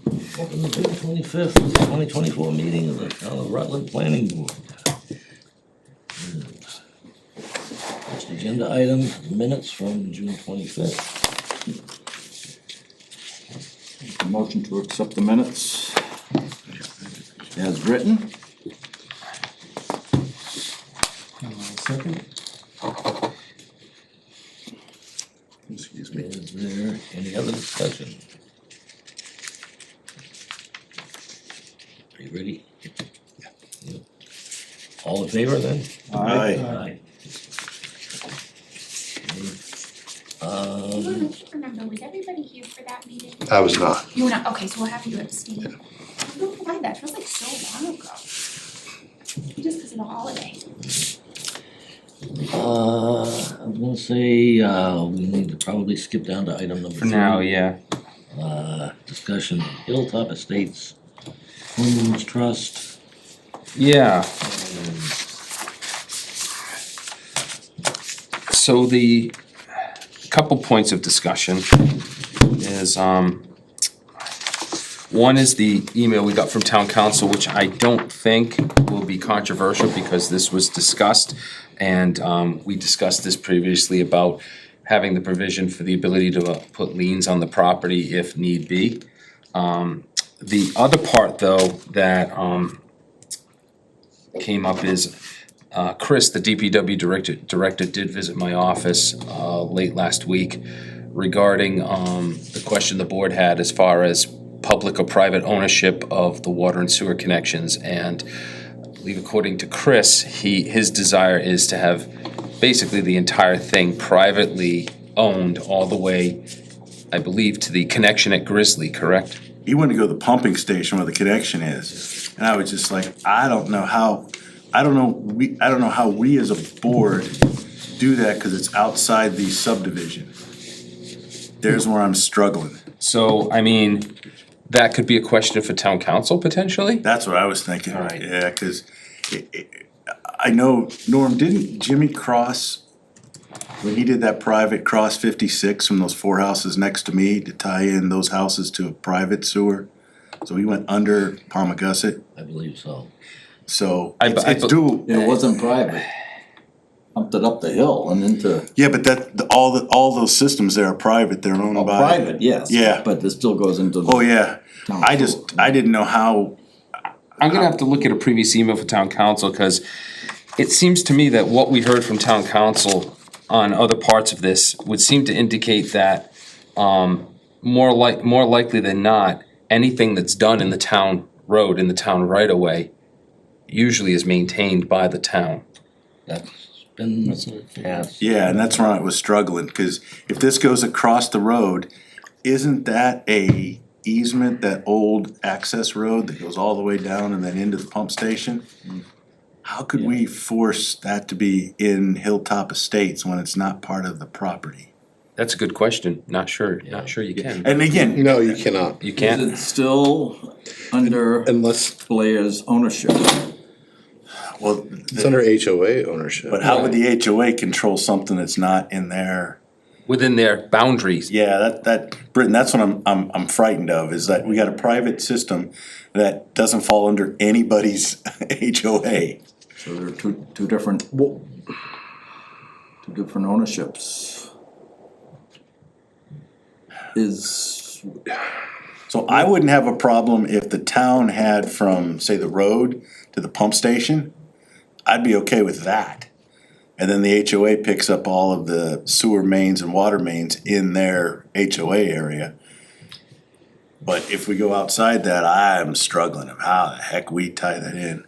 Welcome to the 25th, 2024 meeting of the Town of Rutland Planning Board. First agenda item, minutes from June 25th. Motion to accept the minutes as written. Second. Excuse me. Is there any other discussion? Are you ready? Yeah. All in favor then? Aye. Aye. I can't remember, was everybody here for that meeting? I was not. You were not, okay, so we'll have you abstain. I don't know why, that feels like so long ago. Just because of the holiday. I was gonna say, we need to probably skip down to item number For 3. now, yeah. Discussion Hilltop Estates, Homeowners Trust. Yeah. So the couple points of discussion is, one is the email we got from town council, which I don't think will be controversial because this was discussed. And we discussed this previously about having the provision for the ability to put liens on the property if need be. The other part though that came up is Chris, the DPW director did visit my office late last week regarding the question the board had as far as public or private ownership of the water and sewer connections. And I believe according to Chris, his desire is to have basically the entire thing privately owned all the way, I believe, to the connection at Grizzly, correct? He wanted to go to the pumping station where the connection is, and I was just like, I don't know how we as a board do that, cause it's outside the subdivision. There's where I'm struggling. So, I mean, that could be a question for town council potentially? That's what I was thinking. Alright. Yeah, cause I know, Norm, didn't Jimmy Cross, when he did that private cross 56 from those 4 houses next to me to tie in those houses to a private sewer? So he went under Palmagussit, I believe so. so I it's dual. It wasn't private. Pumped it up the hill and into. Yeah, but all those systems there are private, they're owned by. Private, yes. Yeah. But it still goes into. Oh, yeah, Town I sewer. didn't know how, I'm gonna have to look at a previous email for town council, cause it seems to me that what we heard from town council on other parts of this would seem to indicate that, more likely than not, anything that's done in the town road, in the town right of way, usually is maintained by the town. That's been, past. yeah, and that's where I was struggling, cause if this goes across the road, isn't that a easement, that old access road that goes all the way down and then into the pump station? How could we force that to be in Hilltop Estates when it's not part of the property? That's a good question, not sure you can. And again, No, you cannot, You Is can't? it still under unless Blair's ownership? well, it's under HOA ownership. but how would the HOA control something that's not in their? Within their boundaries. Yeah, Britton, that's what I'm frightened of, is that we got a private system that doesn't fall under anybody's HOA. So there are two different ownerships. So I wouldn't have a problem if the town had from, say, the road to the pump station. I'd be okay with that. And then the HOA picks up all of the sewer mains and water mains in their HOA area. But if we go outside that, I'm struggling of how the heck we tie that in.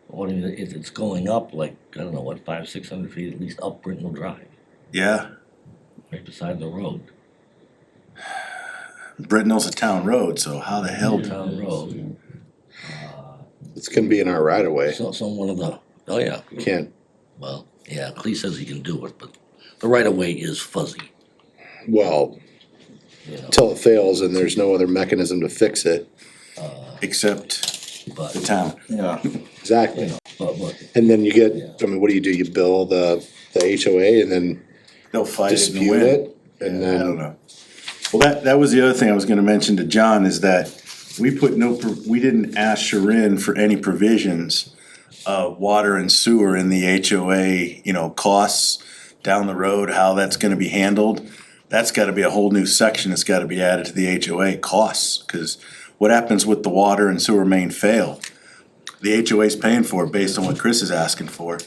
What if it's going up like, I don't know, what, 500-600 feet at least up Brittenell Drive, Yeah, right beside the road. Brittenell's a town road, so how the hell? Town road. It's gonna be in our right of way, So one of the, oh yeah, you can't, well, yeah, Clea says he can do it, but the right of way is fuzzy, well, you know, till it fails and there's no other mechanism to fix it, Except but, the town. Yeah. you exactly. know, but, And then you get, I mean, what do? You bill the HOA and then They'll fight it and dispute win. it, and Yeah, I don't then know. Well, that was the other thing I was gonna mention to John, is that we we didn't ask Sharon for any provisions of water and sewer in the HOA, costs down the road, how that's gonna be handled. That's gotta be a whole new section that's gotta be added to the HOA costs, cause what happens with the water and sewer main fail? The HOA's paying for it based on what Chris is asking for.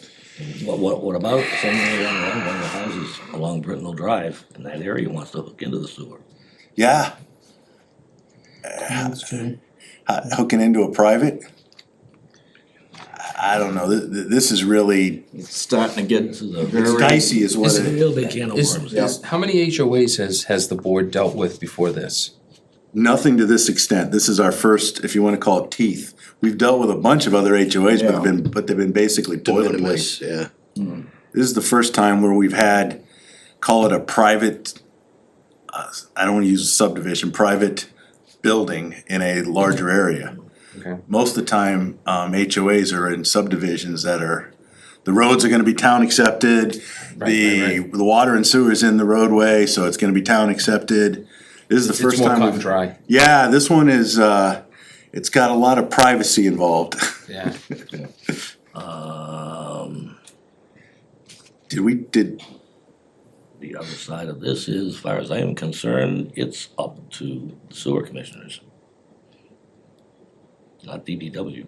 What about somebody on one of the houses along Brittenell Drive in that area wants to hook into the sewer? Yeah, That's true. hooking into a private? I don't know, this is really, It's starting to get This is a it's very, dicey is what It's a it, real big can of worms. How many HOAs has the board dealt with before this? nothing to this extent. This is our first, if you wanna call it teeth. We've dealt with a bunch of other HOAs, but they've been basically De boilerplate. minimis, yeah. This is the first time where we've had, call it a private, I don't wanna use subdivision, private building in a larger area. Okay. Most of the time, HOAs are in subdivisions that are, the roads are gonna be town accepted. The water and sewer is in the roadway, so it's gonna be town accepted. This is the It's first more time. cut we've- and dry, Yeah, this one is, it's got a lot of privacy involved. yeah. Did, The other side of this is, as far as I am concerned, it's up to the sewer commissioners. Not DPW.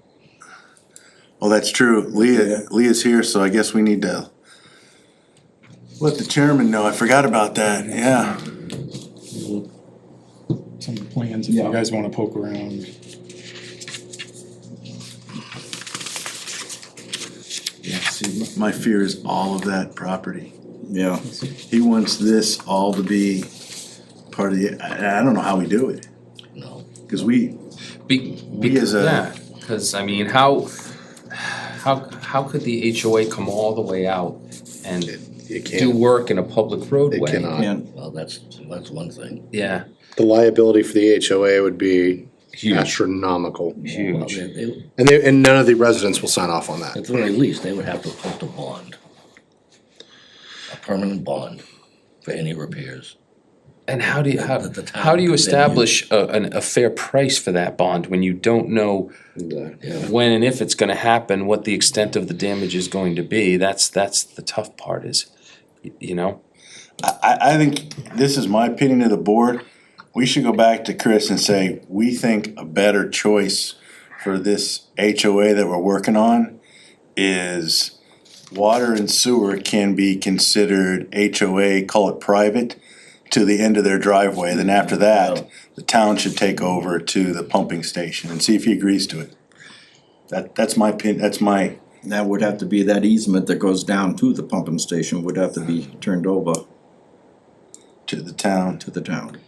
well, that's true. Leah's here, so I guess we need to let the chairman know. I forgot about that, yeah. Some of the plans, if you guys wanna poke around. Yeah, see, my fear is all of that property. yeah, He wants this all to be part of the, I don't know how we do it, No. cause we as a- Yeah, cause I mean, how could the HOA come all the way out and You do can't, work in a public roadway? it cannot. and Well, that's one thing. Yeah, The liability for the HOA would be huge, astronomical. Well, huge. And none of the residents will sign off on that. At the very least, they would have to post a bond. A permanent bond for any repairs. And how do you, That the town how do you could then establish a fair price for that bond when you don't know Yeah. when and if it's gonna happen, what the extent of the damage is going to be? That's the tough part is, you know? I think, this is my opinion of the board, we should go back to Chris and say, we think a better choice for this HOA that we're working on is water and sewer can be considered HOA, call it private, to the end of their driveway, then after that, the town should take over to the pumping station and see if he agrees to it. That's my opinion, that would have to be, that easement that goes down to the pumping station would have to be turned over to the town. to the town.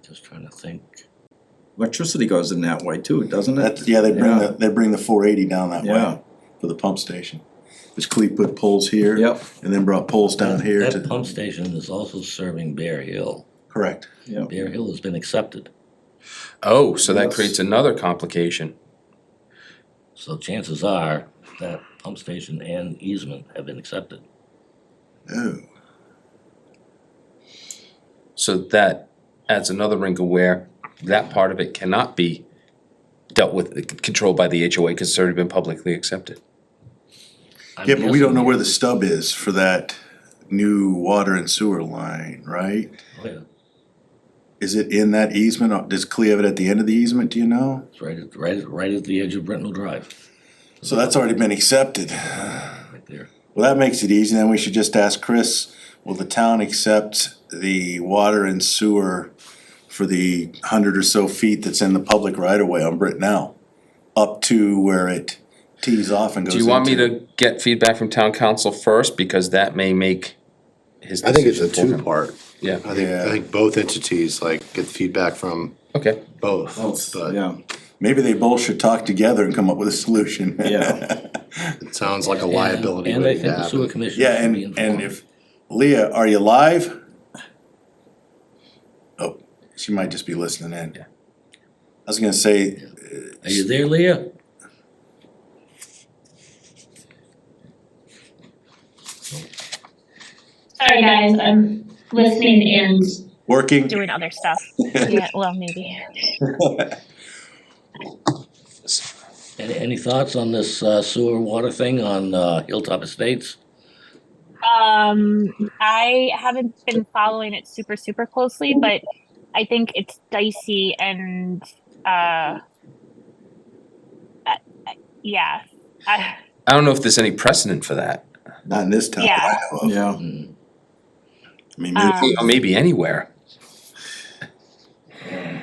Just trying to think. Electricity goes in that way too, doesn't it? That's, yeah, they bring the 480 down that Yeah. way for the pump station. Cause Cleve put poles here. Yep. And then brought poles down here to. That pump station is also serving Bear Hill. Correct. Yeah, Bear Hill has been accepted, Oh, so that Yes. creates another complication. so chances are that pump station and easement have been accepted. Oh, So that adds another wrinkle where that part of it cannot be dealt with, controlled by the HOA, cause it's already been publicly accepted. I'm yeah, but we don't know guessing- where the stub is for that new water and sewer line, right? Oh, yeah. Is it in that easement, or does Cleve have it at the end of the easement, do you know? It's right at the edge of Brittenell Drive, So that's already been accepted. right there. Well, that makes it easy, then we should just ask Chris, will the town accept the water and sewer for the 100 or so feet that's in the public right of way on Brittenell? Up to where it tees off and goes Do you want me into- to get feedback from town council first, because that may make his I think it's a decision for him? two-part. Yeah, I think both entities get feedback from okay, both, but yeah, Maybe they both should talk together and come up with a solution. yeah. it sounds like a liability And I waiting think to the sewer happen. commission Yeah, should be and informed. if, Leah, are you live? Oh, she might just be listening in. Yeah. I was gonna say, Are you there, Leah? Sorry, guys, I'm listening and Working? doing other stuff. Yeah, well, maybe. Any thoughts on this sewer water thing on Hilltop Estates? I haven't been following it super closely, but I think it's dicey and yeah. I I don't know if there's any precedent for that, Not in this town. Yeah. I know of. Yeah, I mean, or maybe anywhere.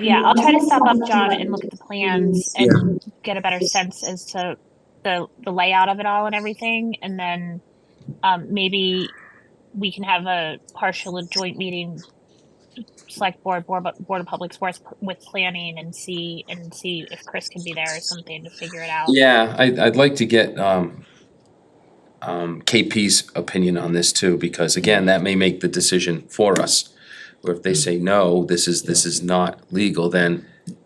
yeah, I'll try to stop up, John, and look at the plans and get a better sense as to the layout of it all and everything, and then maybe we can have a partial and joint meeting, select board of public works with planning and see if Chris can be there or something to figure it out. Yeah, I'd like to get KP's opinion on this too, because again, that may make the decision for us. Or if they say, no, this is not legal, then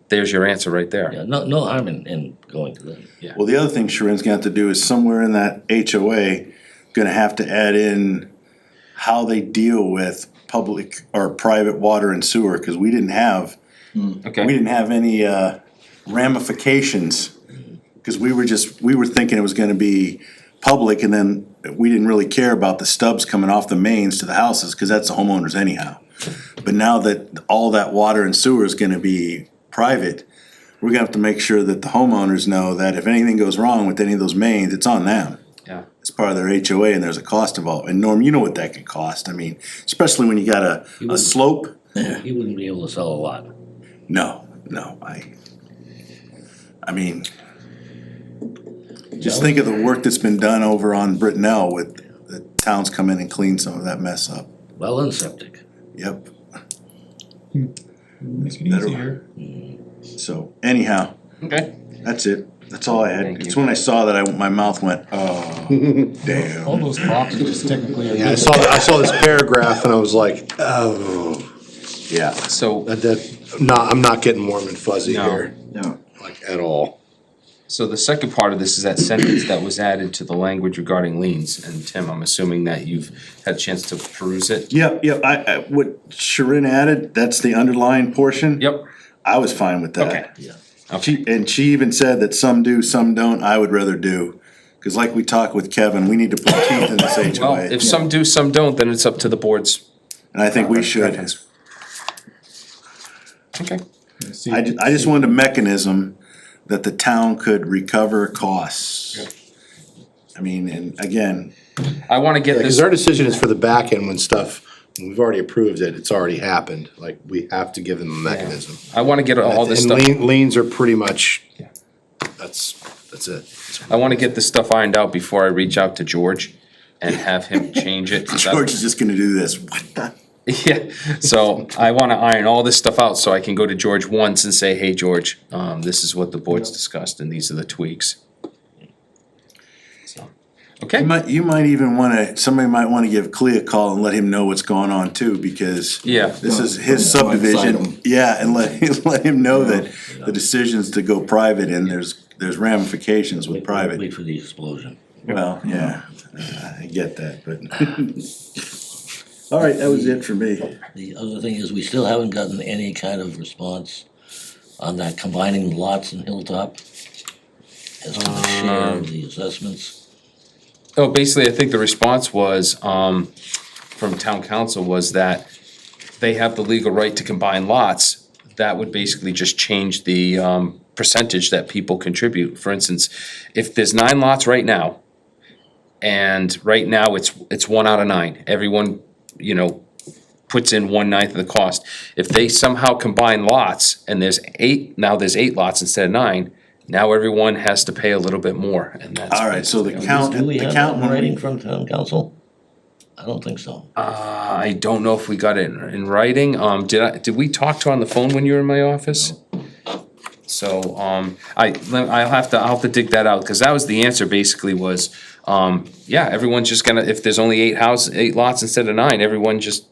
there's your answer right there. Yeah, no harm in going to them. well, the other thing Sharon's gonna have to do is somewhere in that HOA, gonna have to add in how they deal with public or private water and sewer, cause we didn't have Okay, any ramifications. Cause we were thinking it was gonna be public, and then we didn't really care about the stubs coming off the mains to the houses, cause that's the homeowners anyhow. But now that all that water and sewer is gonna be private, we're gonna have to make sure that the homeowners know that if anything goes wrong with any of those mains, it's on them. yeah. It's part of their HOA and there's a cost involved. And Norm, you know what that could cost. I mean, especially when you got a slope. You wouldn't be able to sell a lot. No, I mean, just think of the work that's been done over on Brittenell with the towns come in and clean some of that mess up. Well, and septic. Yep. Make it easier. So anyhow, Okay. that's it. That's all I had. Thank It's you. when I saw that my mouth went, oh, damn. All those boxes technically are. Yeah, I saw this paragraph and I was like, oh, Yeah. So, I'm not getting warm and fuzzy No. here, yeah. like at all. so the second part of this is that sentence that was added to the language regarding liens, and Tim, I'm assuming that you've had a chance to peruse it? Yep, I, what Sharon added, that's the underlying portion. Yep, I was fine with that. okay. Yeah. Okay, And she even said that some do, some don't, I would rather do. Cause like we talked with Kevin, we need to put teeth in this well, HOA. if some do, some don't, then it's up to the board's And I think we should. preference. Okay, I just wanted a mechanism that the town could recover costs. I mean, and again, I wanna get Because this, our decision is for the back end when we've already approved it, it's already happened, like, we have to give them a mechanism. I wanna get all this And stuff, liens are pretty much, that's it. I wanna get this stuff ironed out before I reach out to George and have him change it. 'cause I- George is just gonna do this. What the? Yeah, so I wanna iron all this stuff out so I can go to George once and say, hey, George, this is what the board's discussed and these are the tweaks. So, okay, You might even somebody might wanna give Clea a call and let him know what's going on too, because yeah, this is his Blindside subdivision. him. Yeah, and let him know that the decisions to go private and there's ramifications with private. Wait for the explosion. Well, yeah, I get that, but. All right, that was it for me. The other thing is, we still haven't gotten any kind of response on that combining lots in Hilltop as to the share of the assessments. oh, basically, I think the response was, from town council was that they have the legal right to combine lots. That would basically just change the, percentage that people contribute. For instance, if there's 9 lots right now, and right now it's 1 out of 9, everyone, puts in 1/9 of the cost. If they somehow combine lots and there's 8 lots instead of 9, now everyone has to pay a little bit more, and that's. All right, so the basically- count, Do we the have count that in writing when from town council? I don't think so. I don't know if we got it in writing. Did we talk to her on the phone when you were in my office? So, I'll have to dig that out, cause that was the answer basically was, yeah, everyone's just gonna, if there's only 8 lots instead of 9, everyone just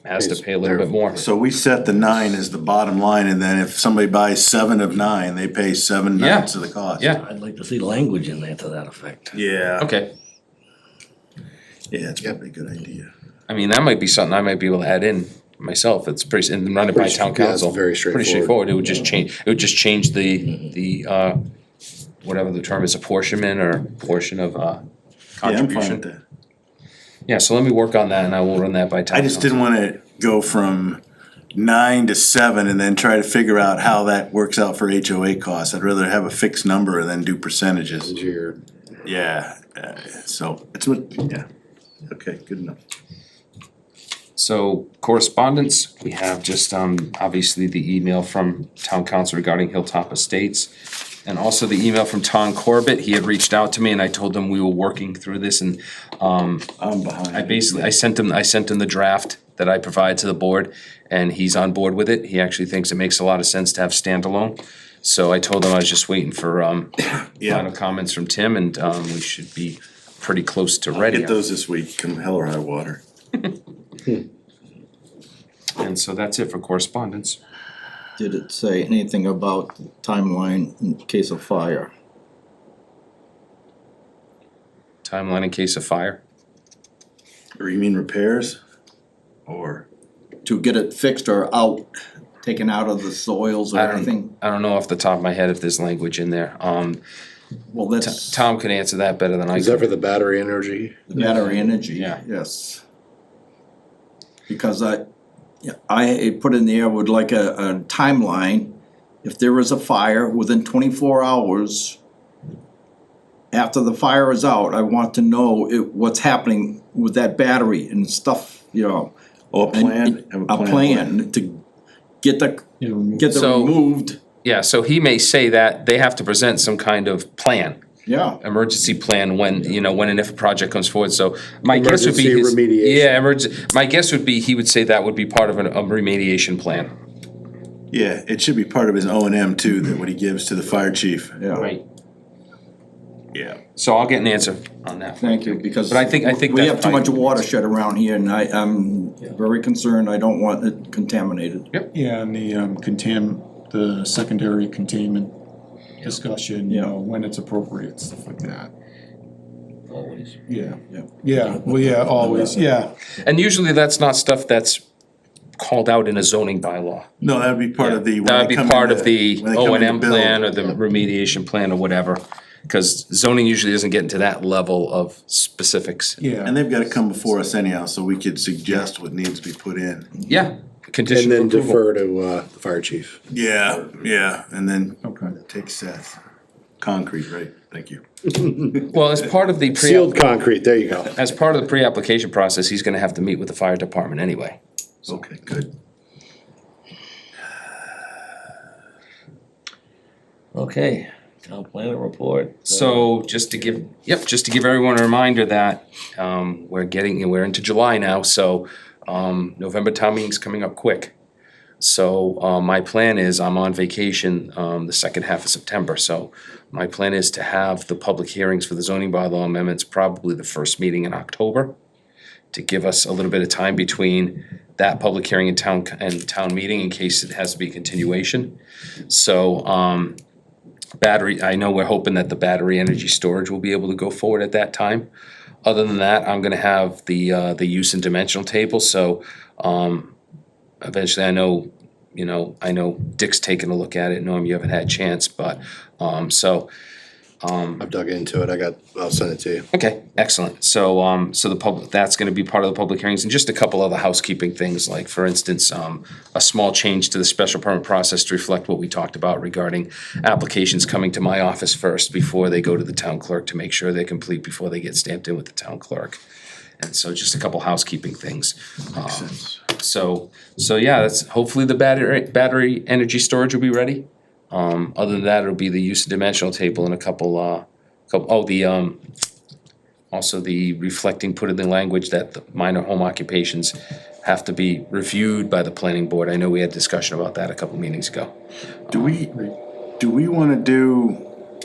has to pay a little bit more. so we set the 9 as the bottom line, and then if somebody buys 7 of 9, they pay 7 Yeah. ninths of the cost. Yeah, I'd like to see language in there to that effect. Yeah. okay. Yeah, it's probably a good idea. I mean, that might be something I might be able to add in myself, it's pretty, and run it by town Yeah, it's council. very Pretty straightforward, it would just change the, whatever the term is, apportionment or portion of, Yeah, I'm fine with contribution. that. Yeah, so let me work on that and I will run that by town I just council. didn't wanna go from 9 to 7 and then try to figure out how that works out for HOA costs. I'd rather have a fixed number and then do percentages. Yeah, so it's what, yeah, okay, good enough. So correspondence, we have just obviously the email from town council regarding Hilltop Estates. And also the email from Tom Corbett, he had reached out to me and I told him we were working through this and I'm behind. I sent him the draft that I provided to the board and he's on board with it. He actually thinks it makes a lot of sense to have standalone. So I told him I was just waiting for final comments from Tim and we should be pretty close to ready. Get those this week, come hell or high water. And so that's it for correspondence. Did it say anything about the timeline in case of fire? Timeline in case of fire. Or you mean repairs? Or? To get it fixed or out, taken out of the soils or I don't- anything? I don't know off the top of my head if there's language in there. Well, that's Tom can answer that better than I Is that can. for the battery energy? the battery energy, Yeah. yes. Because I put in there would like a timeline, if there is a fire within 24 hours, after the fire is out, I want to know what's happening with that battery and stuff, you know. Oh, a plan? Have A plan to get the So- removed, Yeah, so he may say that they have to present some kind of plan, yeah. emergency plan when, when and if a project comes forward, so my guess would be. Emergency remediation. Yeah, my guess would be, he would say that would be part of a remediation plan. Yeah, it should be part of his O and M too, that what he gives to the fire chief. Yeah, Right. Yeah. So I'll get an answer on that. thank you, because But I think we that's have too much probably- watershed around here and I'm very concerned, I don't want it contaminated. Yeah, and the secondary containment discussion, you know, when it's appropriate, stuff like that. Always. Yeah. Yeah. Yeah, well, yeah, always, yeah. And usually that's not stuff that's called out in a zoning bylaw. No, that would be part of the. when That would they be come part in of the when they come O in and to M build. plan or the remediation plan or whatever. Cause zoning usually doesn't get into that level of specifics. Yeah. And they've gotta come before us anyhow, so we could suggest what needs to be put in. Yeah, And conditional then approval. defer to, the fire chief. Yeah, yeah, and then Okay. take Seth. Concrete, right, thank you. Well, as part of the Sealed concrete, there you go. as part of the pre-application process, he's gonna have to meet with the fire department anyway. Okay, good. Okay, town planner report. So just to give everyone a reminder that, we're into July now, so, November town meeting's coming up quick. So, my plan is, I'm on vacation, the second half of September, so my plan is to have the public hearings for the zoning bylaw amendments probably the first meeting in October, to give us a little bit of time between that public hearing and town meeting in case it has to be a continuation. So, battery, I know we're hoping that the battery energy storage will be able to go forward at that time. Other than that, I'm gonna have the use and dimensional table, so, eventually I know Dick's taken a look at it, Norm, you haven't had a chance, but, I've dug into it, I'll send it to you. okay, excellent. So, so the public, that's gonna be part of the public hearings, and just a couple other housekeeping things, like for instance, a small change to the special permit process to reflect what we talked about regarding applications coming to my office first before they go to the town clerk to make sure they're complete before they get stamped in with the town clerk. And so just a couple housekeeping things. So yeah, that's, hopefully the battery energy storage will be ready. Other than that, it'll be the use of dimensional table and a couple, also the reflecting, put in the language that the minor home occupations have to be reviewed by the planning board. I know we had discussion about that a couple meetings ago. Do we wanna do,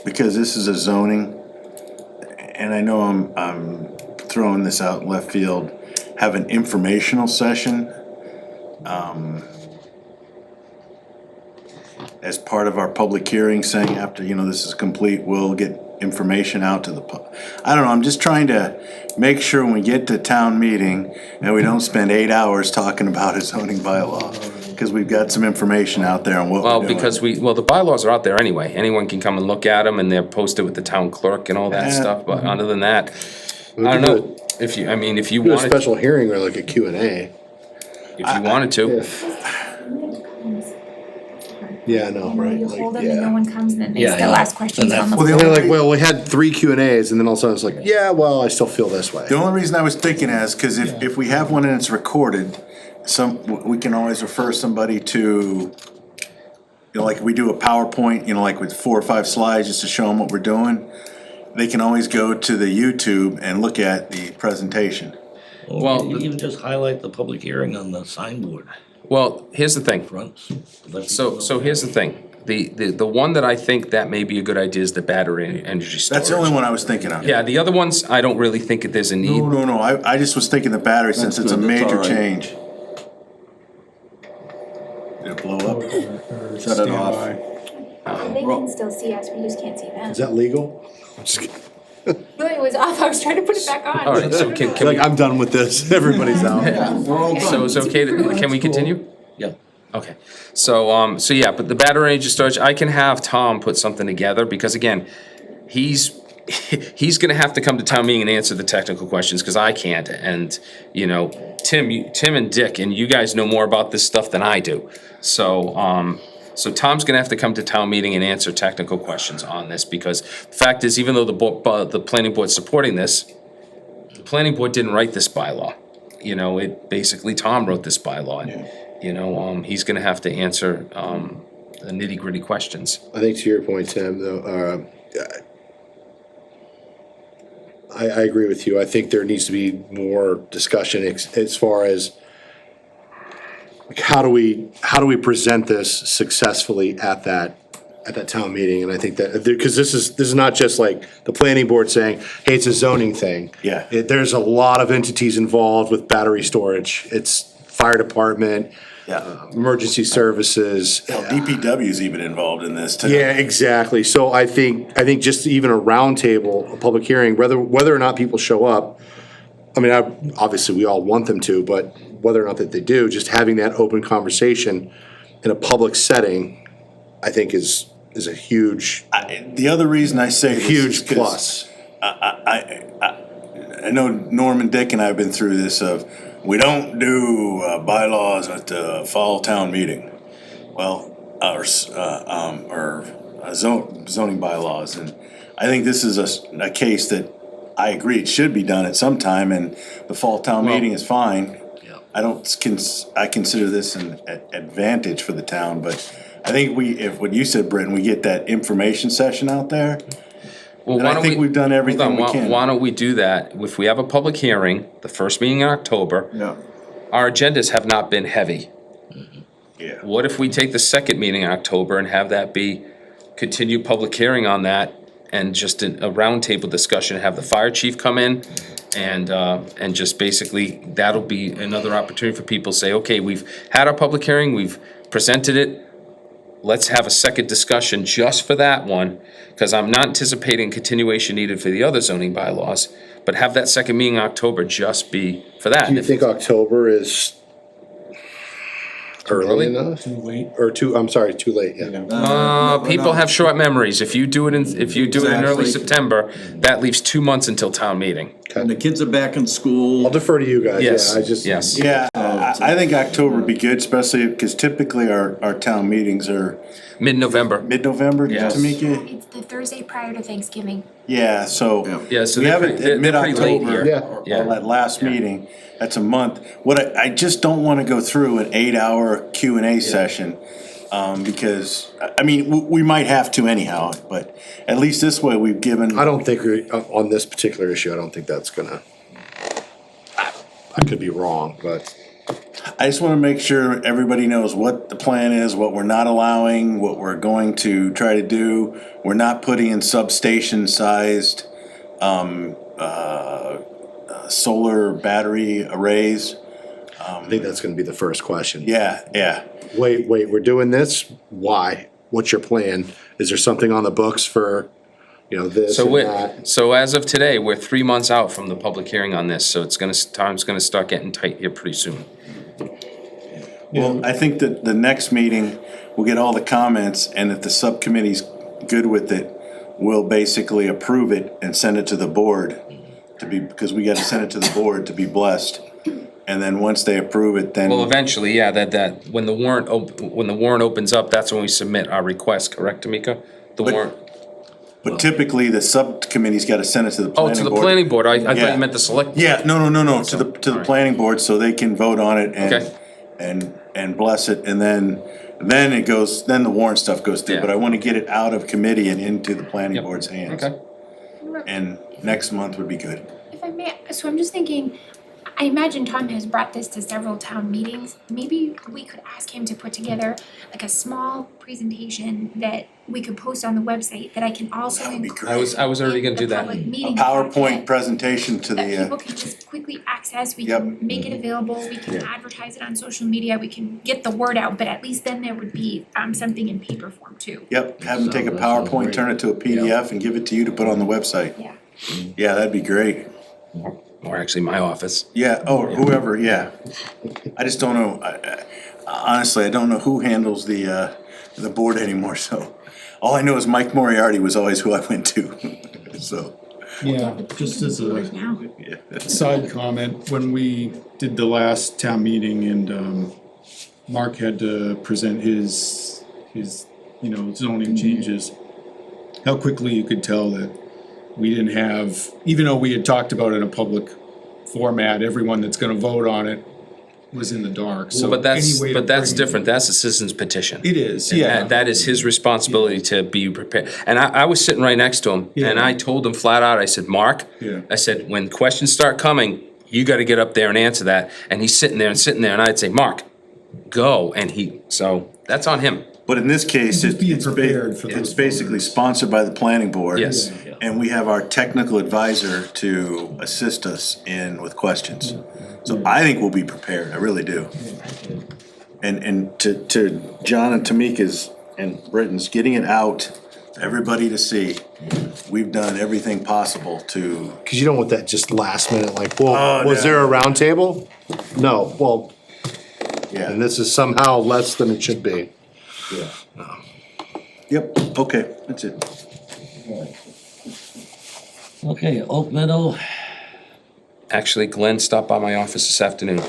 because this is a zoning, and I know I'm throwing this out in left field, have an informational session, as part of our public hearing, saying after, this is complete, we'll get information out to the I don't know, I'm just trying to make sure when we get to town meeting and we don't spend 8 hours talking about a zoning bylaw. Cause we've got some information out there on what Well, we're doing. because the bylaws are out there anyway. Anyone can come and look at them and they're posted with the town clerk and all that Yeah. stuff, but other than that, We I don't could know. If you, I mean, if you Do a wanted, special hearing or like a Q and A. if you wanted to, Yeah, I know, right, You like, hold them and no yeah. one comes and then they Yeah, still yeah. ask questions And on the Well, floor. the They're only- like, well, we had 3 Q and As and then all of a sudden it's like, yeah, well, I still feel this way. The only reason I was thinking is, cause if we have one and it's recorded, we can always refer somebody to, you know, like we do a PowerPoint, you know, like with 4 or 5 slides just to show them what we're doing. They can always go to the YouTube and look at the presentation. Well, You even just highlight the public hearing on the signboard well, here's the thing. front. Let So, people so know. here's the thing. The one that I think that may be a good idea is the battery energy storage. That's the only one I was thinking of. Yeah, the other ones, I don't really think that there's a need. No, I just was thinking the battery since That's it's a good, that's major all right. change. Did it blow up? Or Shut it off. standby. They can still see us, we just can't see them. Is that legal? I'm just kidding. No, it was off, I was trying to put it back on. All right, so can Like, we, I'm done with this, everybody's out. We're all done. so it's okay to, can we continue? Yeah, Okay, so yeah, but the battery energy storage, I can have Tom put something together, because again, he's gonna have to come to town meeting and answer the technical questions, cause I can't, and, you know, Tim and Dick, and you guys know more about this stuff than I do. So Tom's gonna have to come to town meeting and answer technical questions on this, because the fact is, even though the planning board's supporting this, the planning board didn't write this bylaw. You know, it, basically Tom wrote this bylaw, and, you know, he's gonna have to answer, the nitty-gritty questions. I think to your point, Tim, though, I agree with you. I think there needs to be more discussion as far as like, how do we present this successfully at that town meeting? And I think that, because this is not just like the planning board saying, hey, it's a zoning thing. Yeah. There's a lot of entities involved with battery storage. It's fire department, Yeah. emergency services. DPW's even involved in this too. Yeah, exactly. So I think just even a roundtable, a public hearing, whether or not people show up, I mean, obviously, we all want them to, but whether or not that they do, just having that open conversation in a public setting, I think is a huge, The other reason I say this is huge 'cause plus. I know Norm and Dick and I have been through this of, we don't do bylaws at the fall town meeting. Well, zoning bylaws, and I think this is a case that I agree it should be done at some time, and the fall town meeting is fine. yeah. I consider this an advantage for the town, but I think if what you said, Britton, we get that information session out there, Well, and why I don't think we've done everything hold on, we can. Why don't we do that? If we have a public hearing, the first meeting in October, Yeah, our agendas have not been heavy. Yeah. What if we take the second meeting in October and have that be continued public hearing on that, and just a roundtable discussion, have the fire chief come in, and just basically, that'll be another opportunity for people to say, okay, we've had our public hearing, we've presented it, let's have a second discussion just for that one, because I'm not anticipating continuation needed for the other zoning bylaws, but have that second meeting in October just be for that. Do you think October is early early? enough? Too late. Or I'm sorry, too late, yeah. People have short memories. If you do it in early Exactly. September, that leaves 2 months until town meeting. and the kids are back in school. I'll defer to you guys, Yes, yeah, I just. yes. Yeah, I think October would be good, especially because typically our town meetings are Mid-November. mid-November, Yes. Tamika? It's the Thursday prior to Thanksgiving. Yeah, so. Yeah. Yeah, so We they're have pretty- it they're at pretty late mid-October, here. Yeah. or Yeah. that last meeting, that's a month. What I just don't wanna go through an 8-hour Q and A session, because, I mean, we might have to anyhow, but at least this way we've given. I don't think, on this particular issue, I don't think that's gonna, I could be wrong, but I just wanna make sure everybody knows what the plan is, what we're not allowing, what we're going to try to do. We're not putting in substation-sized, solar battery arrays. I think that's gonna be the first question. Yeah. Wait, we're doing this, why? What's your plan? Is there something on the books for, you know, this So and we're, that. so as of today, we're 3 months out from the public hearing on this, so it's gonna, time's gonna start getting tight here pretty soon. Well, I think that the next meeting, we'll get all the comments, and if the subcommittee's good with it, we'll basically approve it and send it to the board to be, because we gotta send it to the board to be blessed. And then once they approve it, then. Well, eventually, yeah, that, when the warrant opens up, that's when we submit our request, correct, Tamika? The But- warrant, But typically, the subcommittee's gotta send it to the oh, planning to board. the planning board, I thought Yeah. you meant the select. Yeah, no, to the Alright. planning board, so they can vote on it Okay. and bless it, and then it goes, then the warrant stuff goes through, Yeah. but I wanna get it out of committee and into the planning Yep. board's hands. Okay. And next month would be good. If I may, so I'm just thinking, I imagine Tom has brought this to several town meetings. Maybe we could ask him to put together like a small presentation that we could post on the website that I can also That would be include. great. I was already gonna do in the that. public A meeting PowerPoint packet presentation to that the, people can just quickly access, we Yep. can make it available, we can advertise it on social media, we can get the word out, but at least then there would be something in paper form too. yep, have them take a That sounds PowerPoint, great. turn it to a PDF and give it to you to put on the website. Yeah. Yeah, that'd be great. Or actually, my office. Yeah, or whoever, yeah. I just don't know, honestly, I don't know who handles the board anymore, so. All I know is Mike Moriarty was always who I went to, so. Yeah, just as a Now. side comment, when we did the last town meeting and, Mark had to present his, zoning changes, how quickly you could tell that we didn't have, even though we had talked about it in a public format, everyone that's gonna vote on it was in the dark, so. But that's, any way to but that's bring- different, that's a citizen's petition. It is, And yeah. that is his responsibility to be prepared. And I was sitting right next to him, and Yeah. I told him flat out, I said, Mark, Yeah. I said, when questions start coming, you gotta get up there and answer that. And he's sitting there, and I'd say, Mark, go, and so that's on him. But in this case, Just being it's prepared for those basically voters. sponsored by the planning board. Yes. And we have our technical advisor to assist us with questions. So I think we'll be prepared, I really do. And to John and Tamika's and Britton's, getting it out, for everybody to see, we've done everything possible to, Cause you don't want that just last minute, like, well, Oh, was no. there a round table? No, well, and yeah, this is somehow less than it should be. yep, okay, that's it. Okay, Oak Meadow, Actually, Glenn stopped by my office this afternoon.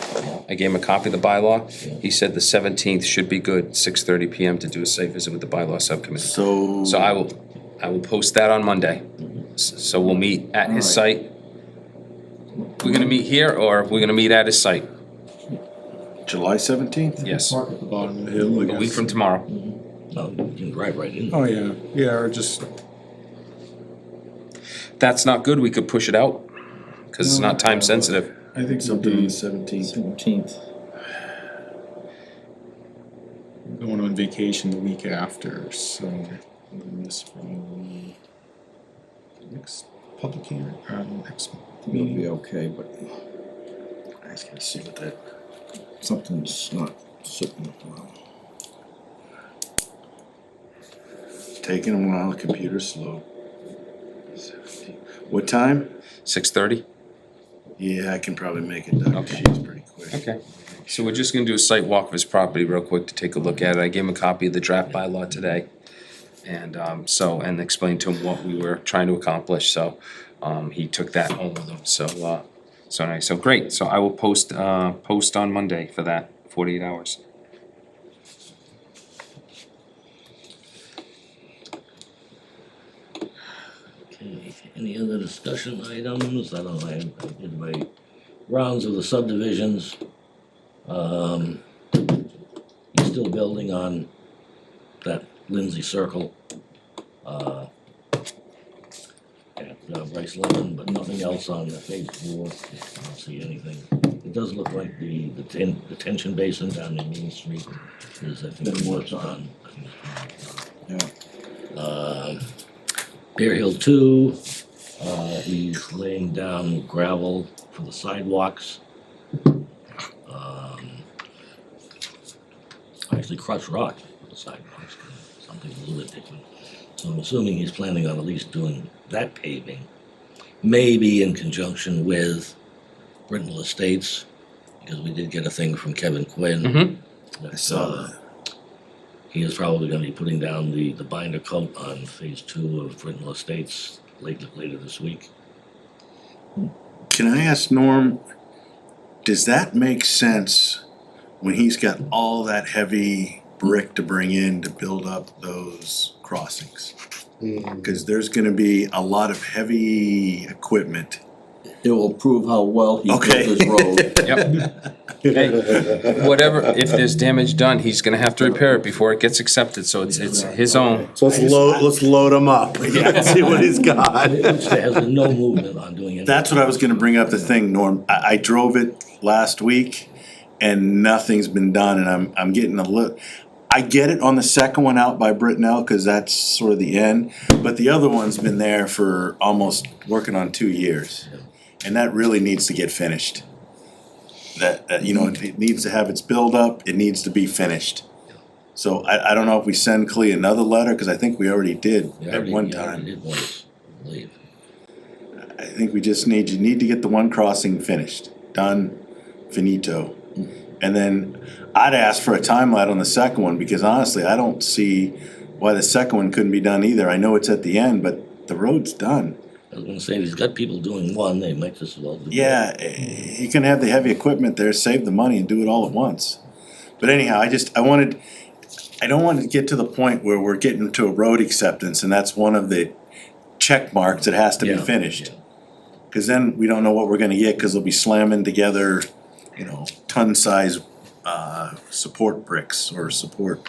I gave him a copy of the bylaw. He said the 17th should be good, 6:30 PM to do a site visit with the bylaw subcommittee. So. So I will post that on Monday. So we'll meet at his site. We're gonna meet here, or we're gonna meet at his site? July 17th? Yes, Park at the bottom of the hill, I a week guess. from tomorrow. no, you can drive right in. Oh, yeah, or just, That's not good, we could push it out, cause it's not time sensitive. I think Something on the something 17th. going on vacation the week after, so this from next public hearing, next It'll be meeting. okay, but I just gotta see what that. something's not sitting well. Taking a while, the computer's slow. 17. What time? 6:30? Yeah, I can probably make it, Doug, Okay. she's pretty quick. Okay. So we're just gonna do a site walk of his property real quick to take a look at it. I gave him a copy of the draft bylaw today. And, and explained to him what we were trying to accomplish, so, he took that home with him, so nice, so great. So I will post on Monday for that, 48 hours. Okay, any other discussion items? I don't know, I did my rounds of the subdivisions. He's still building on that Lindsay Circle. At Bryce Lemon, but nothing else on the phase 4. I don't see anything. It does look like the detention basin down in Main Street is, I think, works on. Yeah. Bear Hill 2, he's laying down gravel for the sidewalks. Actually crushed rock for the sidewalks, something a little bit different. So I'm assuming he's planning on at least doing that paving, maybe in conjunction with Brittenell Estates, because we did get a thing from Kevin Quinn. Mm-hmm. I saw that. He is probably gonna be putting down the binder coat on phase 2 of Brittenell Estates later this week. Can I ask Norm, does that make sense when he's got all that heavy brick to bring in to build up those crossings? Cause there's gonna be a lot of heavy equipment. It will prove how well he built Okay. his road. Yep. Hey, whatever, if there's damage done, he's gonna have to repair it before it gets accepted, so it's his own. So let's load him up, yeah, see what he's got. Which there has been no movement on doing anything. That's what I was gonna bring up the thing, Norm. I drove it last week and nothing's been done and I'm getting a little, I get it on the second one out by Brittenell, cause that's sort of the end, but the other one's been there for almost working on 2 years. And that really needs to get finished. That, you know, it needs to have its build up, it needs to be finished. So I don't know if we send Clea another letter, cause I think we already did at one We already time. did once, I believe. I think we just need to get the one crossing finished, done, finito. And then I'd ask for a timeline on the second one, because honestly, I don't see why the second one couldn't be done either. I know it's at the end, but the road's done. I was gonna say, if he's got people doing one, they might just as well do. Yeah, you can have the heavy equipment there, save the money and do it all at once. But anyhow, I don't want to get to the point where we're getting to a road acceptance and that's one of the check marks that has to be Yeah, finished. yeah. Cause then we don't know what we're gonna get, cause they'll be slamming together, you know, ton-size, support bricks or support.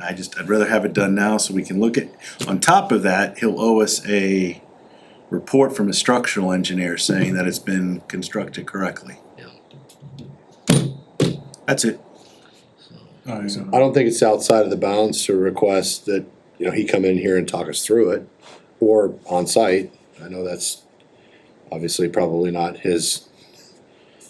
I'd rather have it done now so we can look at, on top of that, he'll owe us a report from a structural engineer saying that it's been constructed correctly. That's it. I don't think it's outside of the bounds to request that, you know, he come in here and talk us through it, or on site. I know that's obviously probably not his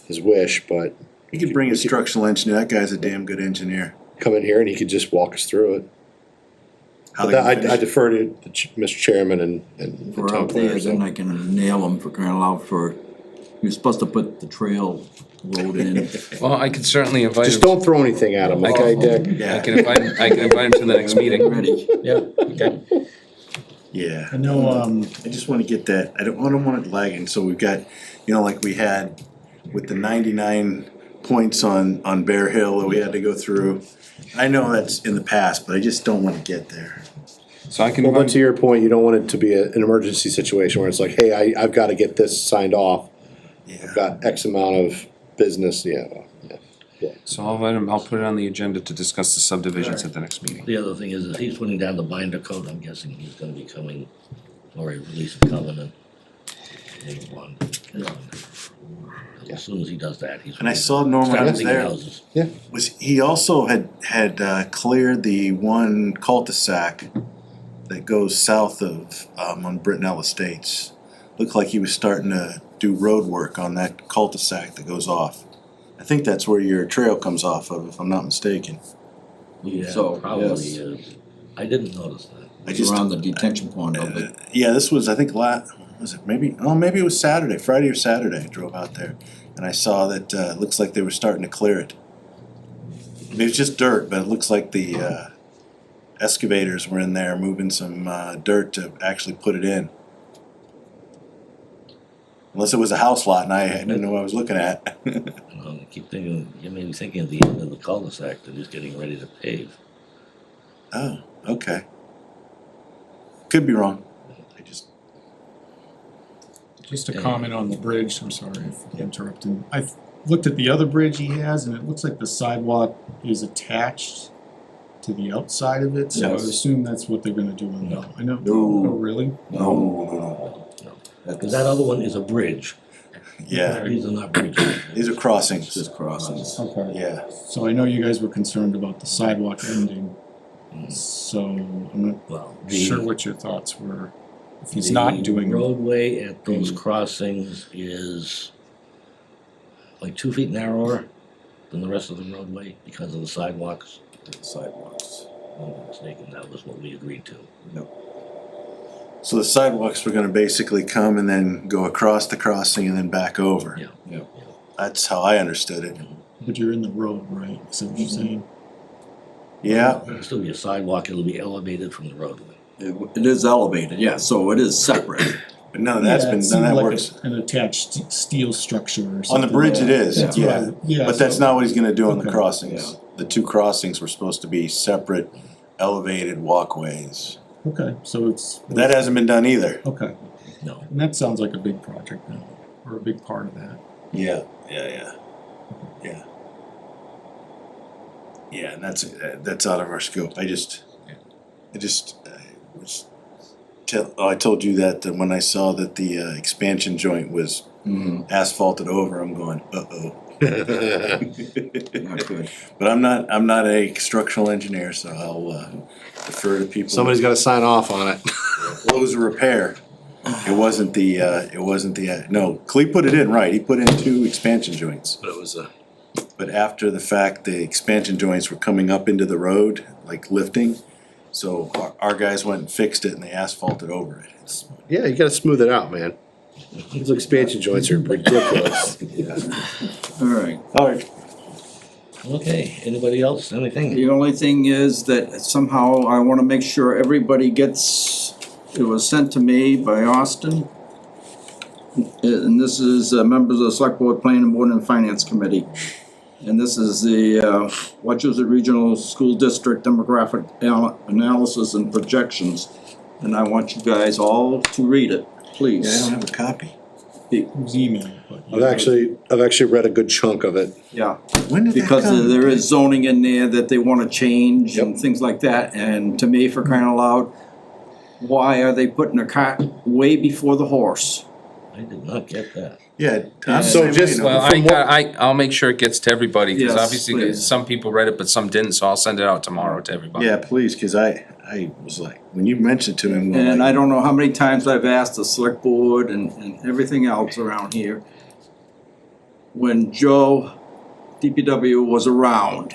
wish, but You could bring a structural engineer, that guy's a damn good engineer. come in here and he could just walk us through it. How But they gonna I finish it. defer to the Mr. Chairman and If the we're town out there, planner, then so. I can nail him for crying out loud for, he was supposed to put the trail road in. Well, I could certainly invite him. Just don't throw anything at him, okay, Dick? I Yeah, can invite him to the next meeting. Ready. Yeah, okay. yeah. I know, I just wanna get that, I don't want it lagging, so we've got, you know, like we had with the 99 points on Bear Hill that we had to go through. I know that's in the past, but I just don't wanna get there. So I can Well, but invite, to your point, you don't want it to be an emergency situation where it's like, hey, I've gotta get this signed off. Yeah. I've got X amount of business, yeah. so I'll invite him, I'll put it on the agenda to discuss the subdivisions at the next meeting. The other thing is, if he's putting down the binder coat, I'm guessing he's gonna be coming for a release of covenant. Maybe one. As soon as he does that, he's. And I saw Norm when I was Starting there. houses. He also had cleared the one cul-de-sac that goes south of, on Brittenell Estates. Looked like he was starting to do road work on that cul-de-sac that goes off. I think that's where your trail comes off of, if I'm not mistaken. Yeah, So, probably yes. is. I didn't notice that. I just, Around the detention pond of it. yeah, this was, I think, was it maybe it was Saturday, Friday or Saturday, I drove out there. And I saw that, it looks like they were starting to clear it. It was just dirt, but it looks like the, excavators were in there moving some, dirt to actually put it in. Unless it was a house lot and I didn't know what I was looking at. I keep thinking, you may be thinking at the end of the cul-de-sac that he's getting ready to pave. Oh, okay. Could be wrong. I just, just a comment on the bridge, I'm sorry if I interrupted. I've looked at the other bridge he has and it looks like the sidewalk is attached to the outside of it, so I would Yes. assume that's what they're gonna do on No. that. I know, No. oh, really? No. Because that other one is a bridge. yeah, These are not bridges. these are crossings. It's just crossings. Okay. Yeah, So I know you guys were concerned about the sidewalk ending, so I'm not Well, sure what your thoughts were. If he's not doing, The roadway at those crossings is like 2 feet narrower than the rest of the roadway because of the sidewalks. Sidewalks. If I'm not mistaken, that was what we agreed to. So the sidewalks were gonna basically come and then go across the crossing and then back over. Yeah. That's how I understood it. But you're in the road, right? Is that what you're saying? Yeah, It'll still be a sidewalk, it'll be elevated from the roadway. It is elevated, yeah, so it is separate. but none of that's Yeah, it been, none seemed of that like works. An attached steel structure or On something. the bridge it is, That's yeah. right. Yeah, But that's so- not what he's gonna do on the Okay. crossings. The two crossings were supposed to be separate elevated walkways. Okay, so it's. But that hasn't been done either. Okay, No, and that sounds like a big project now, or a big part of that. Yeah. Yeah, and that's out of our scope. I told you that when I saw that the expansion joint was asphalted over, I'm going, uh-oh. Not good. But I'm not a structural engineer, so I'll defer to people. Somebody's gotta sign off on it. Well, it was a repair. It wasn't the, no, Clea put it in, right, he put in 2 expansion joints. But it was a. But after the fact, the expansion joints were coming up into the road, like lifting. So our guys went and fixed it and they asphalted over it. Yeah, you gotta smooth it out, man. Those expansion joints are ridiculous. All right. Alright. okay, anybody else, anything? The only thing is that somehow I wanna make sure everybody gets, it was sent to me by Austin. And this is members of the Select Board, Planning Board, and Finance Committee. And this is the Wachusett Regional School District Demographic Analysis and Projections. And I want you guys all to read it, Yeah, I please. don't have a copy. It was emailed, but. I've actually read a good chunk of it. Yeah, When did that because come? there is zoning in there that they wanna change and Yep. things like that. And to me, for crying out loud, why are they putting a cart way before the horse? I did not get that. Yeah. I'm So the same just- way, Well, no. I'll make sure it gets to everybody, cause Yes, obviously please. some people read it, but some didn't, so I'll send it out tomorrow to everybody. Yeah, please, cause I was like, when you mentioned to him. And I don't know how many times I've asked the select board and everything else around here. When Joe, DPW was around,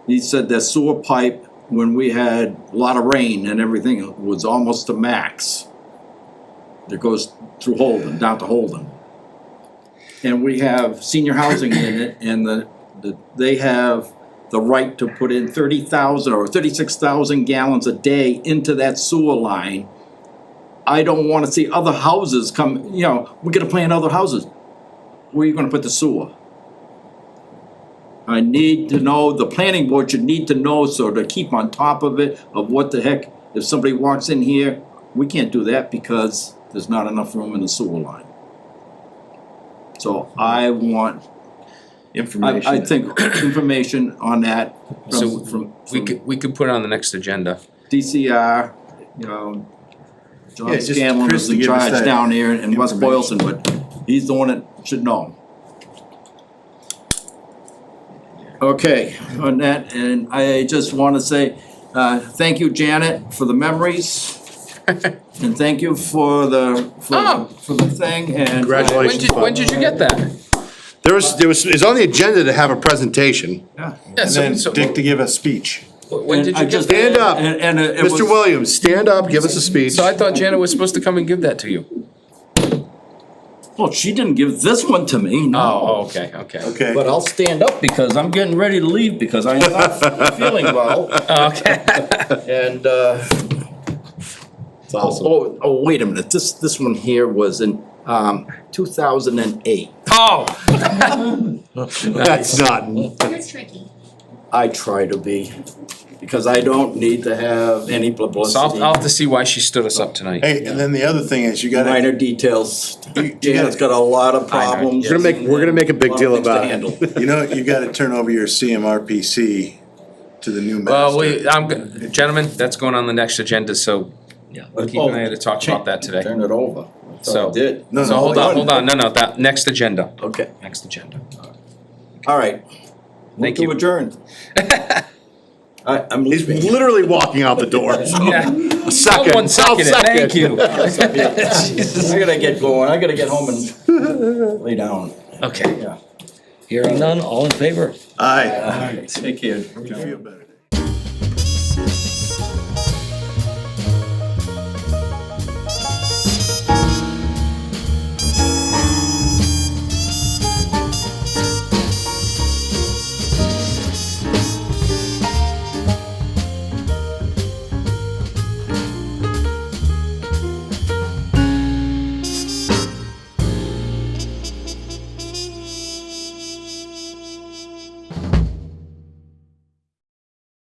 he said that sewer pipe, when we had a lot of rain and everything, was almost to max. That goes through Holden, down to Holden. And we have senior housing in it, and they have the right to put in 30,000 or 36,000 gallons a day into that sewer line. I don't wanna see other houses come, we're gonna plant other houses. Where are you gonna put the sewer? I need to know, the planning board should need to know, so to keep on top of it, of what the heck, if somebody walks in here, we can't do that because there's not enough room in the sewer line. So I want, Information. I think information on that So from we could put it on the next agenda. DCR, Yeah, John just Scanlon Chris is to in give us charge that down there in West information. Boylston, but he's the one that should know. Okay, on that, and I just wanna say, thank you, Janet, for the memories. And thank you for the thing, and. Congratulations. When did you get that? It's on the agenda to have a presentation. Yeah. Yeah, And then Dick to give a speech. when did And I you get just- that? Stand up. And it was. Mr. Williams, stand up, give us a speech. So I thought Janet was supposed to come and give that to you. Well, she didn't give this one to me, no. Oh, okay. Okay. But I'll stand up because I'm getting ready to leave because I'm not feeling well. Okay. And, It's awesome. Oh, wait a minute, this one here was in, 2008. Oh, That's not, You're tricky. I try to be, because I don't need to have any so publicity. I'll have to see why she stood us up tonight. Hey, and then the other thing is you gotta, Minor details. You Janet's got a lot of problems. We're gonna make a big deal about it. it. you gotta turn over your CMRPC to the new Well, master. gentlemen, that's going on the next agenda, so yeah. we'll keep an eye to talk about that today. Turn it over. That's all So- I did. No, So no, hold on, no, that, next agenda, Okay, next agenda. all right. Thank Move you. to adjourn. I'm He's leaving. literally walking out the door. Yeah. A second. Someone second it, I'll thank you. I gotta get going, I gotta get home and lay down. Okay. Yeah. Hearing none, all in favor? Aye. Take care. You feel better.